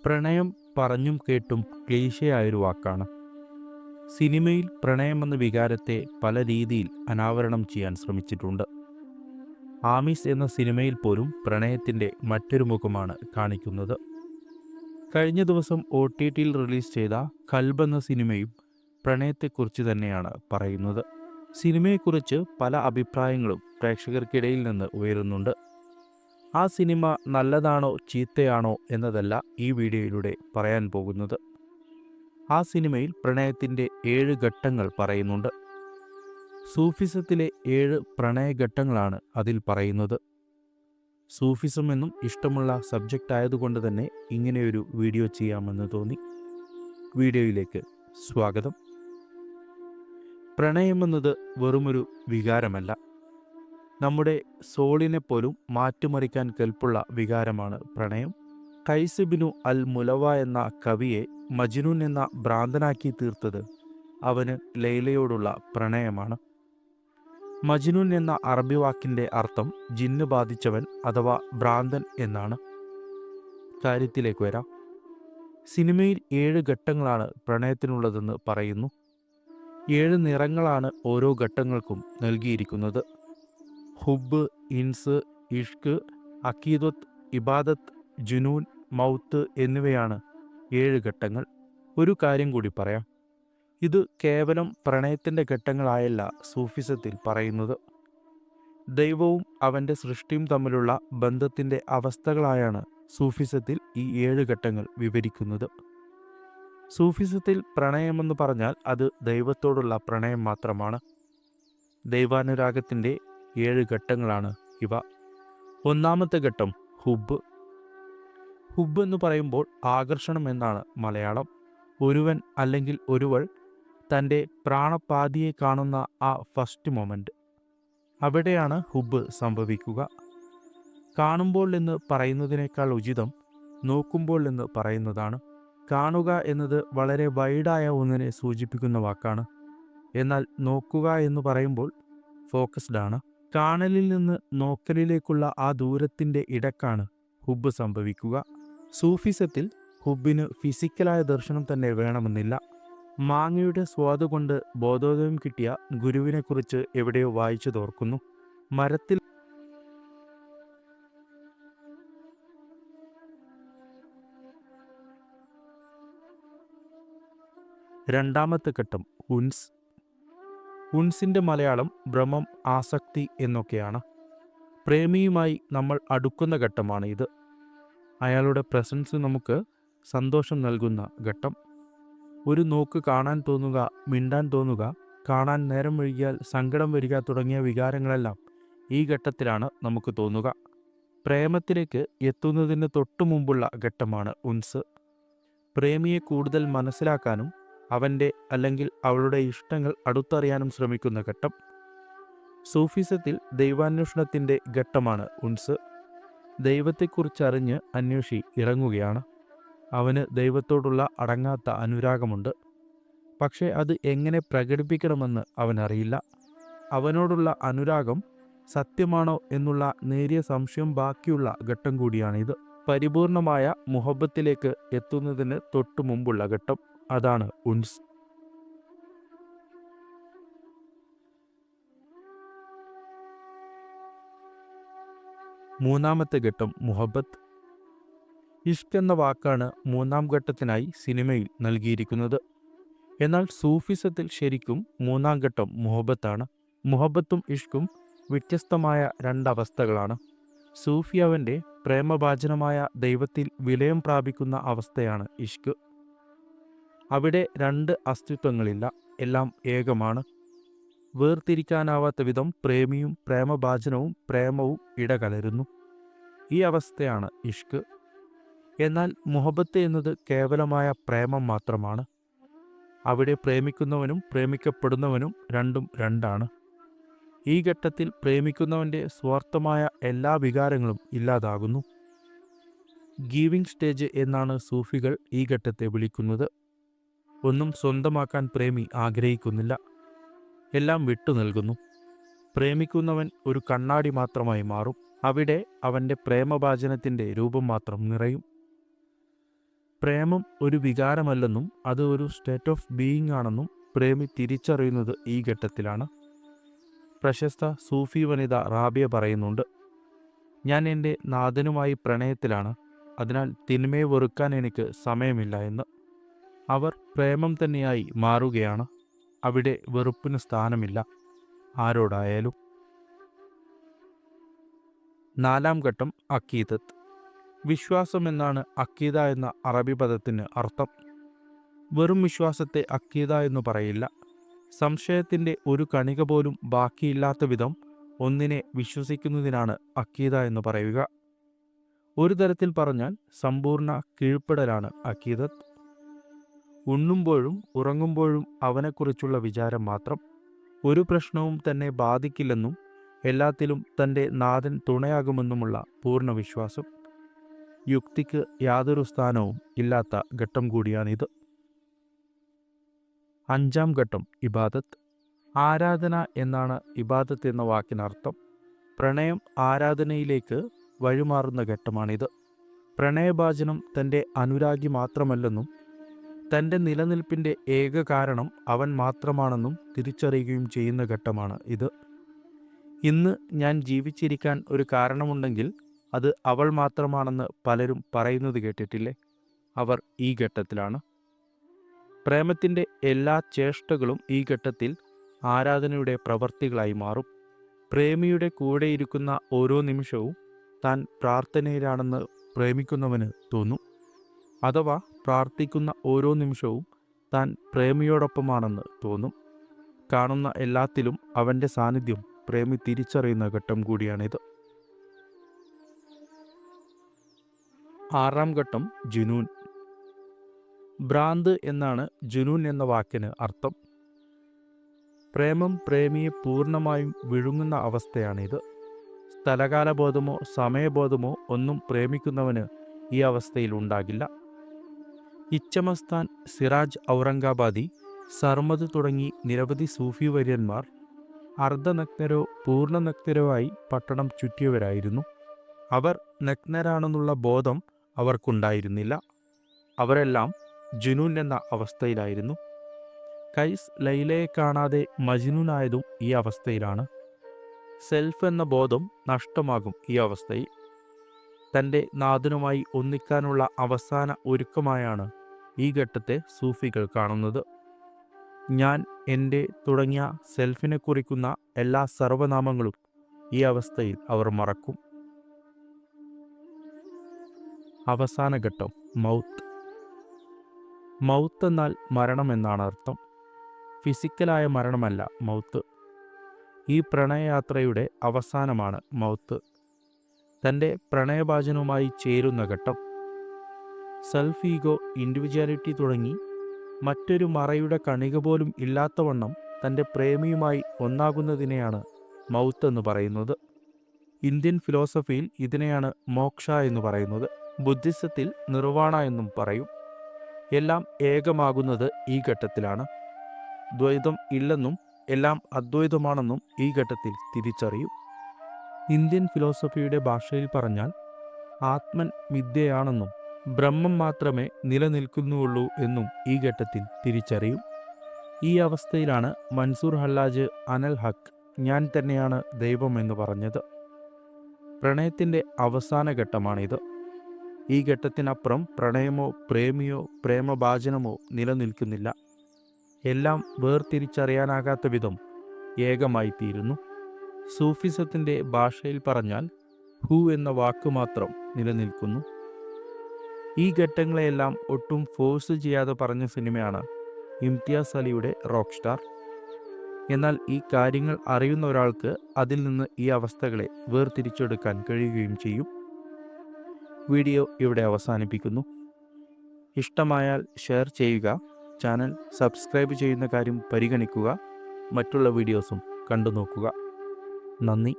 പ്രണയം പറഞ്ഞും കേട്ടും ക്ലീശയായൊരു വാക്കാണ്. സിനിമയിൽ പ്രണയമെന്ന വികാരത്തെ പല രീതിയിൽ അനാവരണം ചെയ്യാൻ ശ്രമിച്ചിട്ടുണ്ട്. ആമീസ് എന്ന സിനിമയിൽ പോലും പ്രണയത്തിൻ്റെ മറ്റൊരു മുഖമാണ് കാണിക്കുന്നത്. കഴിഞ്ഞ ദിവസം OTTയിൽ റിലീസ് ചെയ്ത കൽബ് എന്ന സിനിമയും പ്രണയത്തെക്കുറിച്ച് തന്നെയാണ് പറയുന്നത്. സിനിമയെക്കുറിച്ച് പല അഭിപ്രായങ്ങളും പ്രേക്ഷകർക്കിടയിൽ നിന്ന് ഉയരുന്നുണ്ട്. ആ സിനിമ നല്ലതാണോ ചീത്തയാണോ എന്നതല്ല ഈ വീഡിയോയിലൂടെ പറയാൻ പോകുന്നത്. ആ സിനിമയിൽ പ്രണയത്തിൻ്റെ 7 ഘട്ടങ്ങൾ പറയുന്നുണ്ട്. സൂഫിസത്തിലെ 7 പ്രണയഘട്ടങ്ങളാണ് അതിൽ പറയുന്നത്. സൂഫിസം എന്നും ഇഷ്ടമുള്ള സബ്ജക്റ്റ് ആയതുകൊണ്ട് തന്നെ ഇങ്ങനെയൊരു വീഡിയോ ചെയ്യാമെന്ന് തോന്നി. വീഡിയോയിലേക്ക് സ്വാഗതം. പ്രണയമെന്നത് വെറുമൊരു വികാരമല്ല, നമ്മുടെ സോളിനെ പോലും മാറ്റിമറിക്കാൻ കെൽപ്പുള്ള വികാരമാണ് പ്രണയം. ഖൈസ് ബിനു അൽ മുലവ എന്ന കവിയെ മജ്നൂൻ എന്ന ഭ്രാന്തനാക്കി തീർത്തത് അവന് ലൈലയോടുള്ള പ്രണയമാണ്. മജ്നൂൻ എന്ന അറബി വാക്കിൻ്റെ അർത്ഥം ജിന്ന് ബാധിച്ചവൻ അഥവാ ഭ്രാന്തൻ എന്നാണ്. കാര്യത്തിലേക്ക് വരാം. സിനിമയിൽ 7 ഘട്ടങ്ങളാണ് പ്രണയത്തിനുള്ളതെന്ന് പറയുന്നു. 7 നിറങ്ങളാണ് ഓരോ ഘട്ടങ്ങൾക്കും നൽകിയിരിക്കുന്നത്. ഹുബ്, ഇൻസ്, ഇഷ്ക്, അക്കീദത്ത്, ഇബാദത്ത്, ജുനൂൻ, മൗത്ത് എന്നിവയാണ് 7 ഘട്ടങ്ങൾ. ഒരു കാര്യം കൂടി പറയാം. ഇത് കേവലം പ്രണയത്തിൻ്റെ ഘട്ടങ്ങളായല്ല സൂഫിസത്തിൽ പറയുന്നത്. ദൈവവും അവൻ്റെ സൃഷ്ടിയും തമ്മിലുള്ള ബന്ധത്തിൻ്റെ അവസ്ഥകളായാണ് സൂഫിസത്തിൽ ഈ 7 ഘട്ടങ്ങൾ വിവരിക്കുന്നത്. സൂഫിസത്തിൽ പ്രണയമെന്ന് പറഞ്ഞാൽ അത് ദൈവത്തോടുള്ള പ്രണയം മാത്രമാണ്. ദൈവാനുരാഗത്തിൻ്റെ 7 ഘട്ടങ്ങളാണ് ഇവ. ഒന്നാമത്തെ ഘട്ടം ഹുബ്. ഹുബ് എന്ന് പറയുമ്പോൾ ആകർഷണം എന്നാണ് മലയാളം. ഒരുവൻ അല്ലെങ്കിൽ ഒരുവൾ തൻ്റെ പ്രാണപാതിയെ കാണുന്ന ആ ഫസ്റ്റ് മൊമെൻ്റ്, അവിടെയാണ് ഹുബ് സംഭവിക്കുക. കാണുമ്പോൾ എന്ന് പറയുന്നതിനേക്കാൾ ഉചിതം നോക്കുമ്പോൾ എന്ന് പറയുന്നതാണ്. കാണുക എന്നത് വളരെ വൈഡായ ഒന്നിനെ സൂചിപ്പിക്കുന്ന വാക്കാണ്. എന്നാൽ നോക്കുക എന്ന് പറയുമ്പോൾ ഫോക്കസ്ഡ് ആണ്. കാണലിൽ നിന്ന് നോക്കലിലേക്കുള്ള ആ ദൂരത്തിൻ്റെ ഇടക്കാണ് ഹുബ് സംഭവിക്കുക. സൂഫിസത്തിൽ ഹുബിന് ഫിസിക്കലായ ദർശനം തന്നെ വേണമെന്നില്ല. മാങ്ങയുടെ സ്വാദ് കൊണ്ട് ബോധോദയം കിട്ടിയ ഗുരുവിനെക്കുറിച്ച് എവിടെയോ വായിച്ചു തോർക്കുന്നു. മരത്തിൽ രണ്ടാമത്തെ ഘട്ടം ഉൻസ്. ഉൻസിൻ്റെ മലയാളം ഭ്രമം, ആസക്തി എന്നൊക്കെയാണ്. പ്രേമിയുമായി നമ്മൾ അടുക്കുന്ന ഘട്ടമാണ് ഇത്. അയാളുടെ പ്രസൻസ് നമുക്ക് സന്തോഷം നൽകുന്ന ഘട്ടം. ഒരു നോക്ക് കാണാൻ തോന്നുക, മിണ്ടാൻ തോന്നുക, കാണാൻ നേരം വൈകിയാൽ സങ്കടം വരിക തുടങ്ങിയ വികാരങ്ങളെല്ലാം ഈ ഘട്ടത്തിലാണ് നമുക്ക് തോന്നുക. പ്രേമത്തിലേക്ക് എത്തുന്നതിന് തൊട്ടു മുമ്പുള്ള ഘട്ടമാണ് ഉൻസ്. പ്രേമിയെ കൂടുതൽ മനസ്സിലാക്കാനും അവൻ്റെ അല്ലെങ്കിൽ അവളുടെ ഇഷ്ടങ്ങൾ അടുത്തറിയാനും ശ്രമിക്കുന്ന ഘട്ടം. സൂഫിസത്തിൽ ദൈവാന്വേഷണത്തിൻ്റെ ഘട്ടമാണ് ഉൻസ്. ദൈവത്തെക്കുറിച്ചറിഞ്ഞ് അന്വേഷി ഇറങ്ങുകയാണ്. അവന് ദൈവത്തോടുള്ള അടങ്ങാത്ത അനുരാഗമുണ്ട്. പക്ഷേ അത് എങ്ങനെ പ്രകടിപ്പിക്കണമെന്ന് അവനറിയില്ല. അവനോടുള്ള അനുരാഗം സത്യമാണോ എന്നുള്ള നേരിയ സംശയം ബാക്കിയുള്ള ഘട്ടം കൂടിയാണിത്. പരിപൂർണമായ മുഹബത്തിലേക്ക് എത്തുന്നതിന് തൊട്ടു മുമ്പുള്ള ഘട്ടം, അതാണ് ഉൻസ്. മൂന്നാമത്തെ ഘട്ടം മുഹബത്ത്. ഇഷ്ക് എന്ന വാക്കാണ് മൂന്നാം ഘട്ടത്തിനായി സിനിമയിൽ നൽകിയിരിക്കുന്നത്. എന്നാൽ സൂഫിസത്തിൽ ശരിക്കും മൂന്നാം ഘട്ടം മുഹബത്താണ്. മുഹബത്തും ഇഷ്കും വ്യത്യസ്തമായ രണ്ടവസ്ഥകളാണ്. സൂഫി അവൻ്റെ പ്രേമഭാജനമായ ദൈവത്തിൽ വിലയം പ്രാപിക്കുന്ന അവസ്ഥയാണ് ഇഷ്ക്. അവിടെ 2 അസ്തിത്വങ്ങളില്ല, എല്ലാം ഏകമാണ്. വേർതിരിക്കാനാവാത്ത വിധം പ്രേമിയും പ്രേമഭാജനവും പ്രേമവും ഇടകലരുന്നു. ഈ അവസ്ഥയാണ് ഇഷ്ക്. എന്നാൽ മുഹബത്ത് എന്നത് കേവലമായ പ്രേമം മാത്രമാണ്. അവിടെ പ്രേമിക്കുന്നവനും പ്രേമിക്കപ്പെടുന്നവനും രണ്ടും രണ്ടാണ്. ഈ ഘട്ടത്തിൽ പ്രേമിക്കുന്നവൻ്റെ സ്വാർത്ഥമായ എല്ലാ വികാരങ്ങളും ഇല്ലാതാകുന്നു. ഗീവിംഗ് സ്റ്റേജ് എന്നാണ് സൂഫികൾ ഈ ഘട്ടത്തെ വിളിക്കുന്നത്. ഒന്നും സ്വന്തമാക്കാൻ പ്രേമി ആഗ്രഹിക്കുന്നില്ല, എല്ലാം വിട്ടു നൽകുന്നു. പ്രേമിക്കുന്നവൻ ഒരു കണ്ണാടി മാത്രമായി മാറും. അവിടെ അവൻ്റെ പ്രേമഭാജനത്തിൻ്റെ രൂപം മാത്രം നിറയും. പ്രേമം ഒരു വികാരമല്ലെന്നും അത് ഒരു സ്റ്റേറ്റ് ഓഫ് ബീയിങ് ആണെന്നും പ്രേമി തിരിച്ചറിയുന്നത് ഈ ഘട്ടത്തിലാണ്. പ്രശസ്ത സൂഫി വനിത റാബിയ പറയുന്നുണ്ട്, ഞാൻ എൻ്റെ നാഥനുമായി പ്രണയത്തിലാണ്, അതിനാൽ തിന്മയെ വെറുക്കാൻ എനിക്ക് സമയമില്ല എന്ന്. അവർ പ്രേമം തന്നെയായി മാറുകയാണ്. അവിടെ വെറുപ്പിന് സ്ഥാനമില്ല, ആരോടായാലും. 4-ാം ഘട്ടം അക്കീദത്ത്. വിശ്വാസം എന്നാണ് അക്കീദ എന്ന അറബി പദത്തിന് അർത്ഥം. വെറും വിശ്വാസത്തെ അക്കീദ എന്ന് പറയില്ല. സംശയത്തിൻ്റെ ഒരു കണിക പോലും ബാക്കിയില്ലാത്ത വിധം ഒന്നിനെ വിശ്വസിക്കുന്നതിനാണ് അക്കീദ എന്ന് പറയുക. ഒരു തരത്തിൽ പറഞ്ഞാൽ സമ്പൂർണ്ണ കീഴ്പ്പെടലാണ് അക്കീദത്ത്. ഉണ്ണുമ്പോഴും ഉറങ്ങുമ്പോഴും അവനെക്കുറിച്ചുള്ള വിചാരം മാത്രം. ഒരു പ്രശ്നവും തന്നെ ബാധിക്കില്ലെന്നും എല്ലാത്തിലും തൻ്റെ നാഥൻ തുണയാകുമെന്നുമുള്ള പൂർണ്ണ വിശ്വാസം. യുക്തിക്ക് യാതൊരു സ്ഥാനവും ഇല്ലാത്ത ഘട്ടം കൂടിയാണിത്. 5-ാം ഘട്ടം ഇബാദത്ത്. ആരാധന എന്നാണ് ഇബാദത്ത് എന്ന വാക്കിനർത്ഥം. പ്രണയം ആരാധനയിലേക്ക് വഴിമാറുന്ന ഘട്ടമാണിത്. പ്രണയഭാജനം തൻ്റെ അനുരാഗി മാത്രമല്ലെന്നും തൻ്റെ നിലനിൽപ്പിൻ്റെ ഏക കാരണം അവൻ മാത്രമാണെന്നും തിരിച്ചറിയുകയും ചെയ്യുന്ന ഘട്ടമാണ് ഇത്. ഇന്ന് ഞാൻ ജീവിച്ചിരിക്കാൻ ഒരു കാരണമുണ്ടെങ്കിൽ അത് അവൾ മാത്രമാണെന്ന് പലരും പറയുന്നത് കേട്ടിട്ടില്ലേ? അവർ ഈ ഘട്ടത്തിലാണ്. പ്രേമത്തിൻ്റെ എല്ലാ ചേഷ്ടകളും ഈ ഘട്ടത്തിൽ ആരാധനയുടെ പ്രവർത്തികളായി മാറും. പ്രേമിയുടെ കൂടെയിരിക്കുന്ന ഓരോ നിമിഷവും താൻ പ്രാർത്ഥനയിലാണെന്ന് പ്രേമിക്കുന്നവന് തോന്നും. അഥവാ പ്രാർത്ഥിക്കുന്ന ഓരോ നിമിഷവും താൻ പ്രേമിയോടൊപ്പമാണെന്ന് തോന്നും. കാണുന്ന എല്ലാത്തിലും അവൻ്റെ സാന്നിധ്യം പ്രേമി തിരിച്ചറിയുന്ന ഘട്ടം കൂടിയാണിത്. 6-ാം ഘട്ടം ജുനൂൻ. ഭ്രാന്ത് എന്നാണ് ജുനൂൻ എന്ന വാക്കിന് അർത്ഥം. പ്രേമം പ്രേമിയെ പൂർണ്ണമായും വിഴുങ്ങുന്ന അവസ്ഥയാണിത്. സ്ഥലകാലബോധമോ സമയബോധമോ ഒന്നും പ്രേമിക്കുന്നവന് ഈ അവസ്ഥയിൽ ഉണ്ടാകില്ല. ഇച്ചമസ്താൻ, സിറാജ് ഔറംഗാബാദി, സർമദ് തുടങ്ങി നിരവധി സൂഫി വര്യന്മാർ അർദ്ധനഗ്നരോ പൂർണ്ണനഗ്നരോ ആയി പട്ടണം ചുറ്റിയവരായിരുന്നു. അവർ നഗ്നരാണെന്നുള്ള ബോധം അവർക്കുണ്ടായിരുന്നില്ല. അവരെല്ലാം ജുനൂൻ എന്ന അവസ്ഥയിലായിരുന്നു. കൈസ് ലൈലയെ കാണാതെ മജ്നൂനായതും ഈ അവസ്ഥയിലാണ്. സെൽഫ് എന്ന ബോധം നഷ്ടമാകും ഈ അവസ്ഥയിൽ. തൻ്റെ നാഥനുമായി ഒന്നിക്കാനുള്ള അവസാന ഒരുക്കമായാണ് ഈ ഘട്ടത്തെ സൂഫികൾ കാണുന്നത്. ഞാൻ, എൻ്റെ തുടങ്ങിയ സെൽഫിനെ കുറിക്കുന്ന എല്ലാ സർവനാമങ്ങളും ഈ അവസ്ഥയിൽ അവർ മറക്കും. അവസാന ഘട്ടം മൗത്ത്. മൗത്ത് എന്നാൽ മരണം എന്നാണ് അർത്ഥം. ഫിസിക്കലായ മരണമല്ല മൗത്ത്. ഈ പ്രണയയാത്രയുടെ അവസാനമാണ് മൗത്ത്. തൻ്റെ പ്രണയഭാജനവുമായി ചേരുന്ന ഘട്ടം. സെൽഫ് ഈഗോ, ഇൻഡിവിജ്വാലിറ്റി തുടങ്ങി മറ്റൊരു മറയുടെ കണിക പോലും ഇല്ലാത്തവണ്ണം തൻ്റെ പ്രേമിയുമായി ഒന്നാകുന്നതിനെയാണ് മൗത്ത് എന്ന് പറയുന്നത്. ഇന്ത്യൻ ഫിലോസഫിയിൽ ഇതിനെയാണ് മോക്ഷ എന്ന് പറയുന്നത്. ബുദ്ധിസത്തിൽ നിർവാണ എന്നും പറയും. എല്ലാം ഏകമാകുന്നത് ഈ ഘട്ടത്തിലാണ്. ദ്വൈതം ഇല്ലെന്നും എല്ലാം അദ്വൈതമാണെന്നും ഈ ഘട്ടത്തിൽ തിരിച്ചറിയും. ഇന്ത്യൻ ഫിലോസഫിയുടെ ഭാഷയിൽ പറഞ്ഞാൽ ആത്മൻ മിഥ്യയാണെന്നും ബ്രഹ്മം മാത്രമേ നിലനിൽക്കുന്നുള്ളൂ എന്നും ഈ ഘട്ടത്തിൽ തിരിച്ചറിയും. ഈ അവസ്ഥയിലാണ് മൻസൂർ ഹല്ലാജ് അനൽ ഹക്ക് ഞാൻ തന്നെയാണ് ദൈവം എന്ന് പറഞ്ഞത്. പ്രണയത്തിൻ്റെ അവസാന ഘട്ടമാണിത്. ഈ ഘട്ടത്തിനപ്പുറം പ്രണയമോ പ്രേമിയോ പ്രേമഭാജനമോ നിലനിൽക്കുന്നില്ല. എല്ലാം വേർതിരിച്ചറിയാനാകാത്ത വിധം ഏകമായിത്തീരുന്നു. സൂഫിസത്തിൻ്റെ ഭാഷയിൽ പറഞ്ഞാൽ ഹു എന്ന വാക്ക് മാത്രം നിലനിൽക്കുന്നു. ഈ ഘട്ടങ്ങളെയെല്ലാം ഒട്ടും ഫോഴ്സ് ചെയ്യാതെ പറഞ്ഞ സിനിമയാണ് ഇംതിയാസ് അലിയുടെ റോക്ക് സ്റ്റാർ. എന്നാൽ ഈ കാര്യങ്ങൾ അറിയുന്ന ഒരാൾക്ക് അതിൽ നിന്ന് ഈ അവസ്ഥകളെ വേർതിരിച്ചെടുക്കാൻ കഴിയുകയും ചെയ്യും. വീഡിയോ ഇവിടെ അവസാനിപ്പിക്കുന്നു. ഇഷ്ടമായാൽ ഷെയർ ചെയ്യുക. ചാനൽ സബ്സ്ക്രൈബ് ചെയ്യുന്ന കാര്യം പരിഗണിക്കുക. മറ്റുള്ള വീഡിയോസും കണ്ടു നോക്കുക. നന്ദി.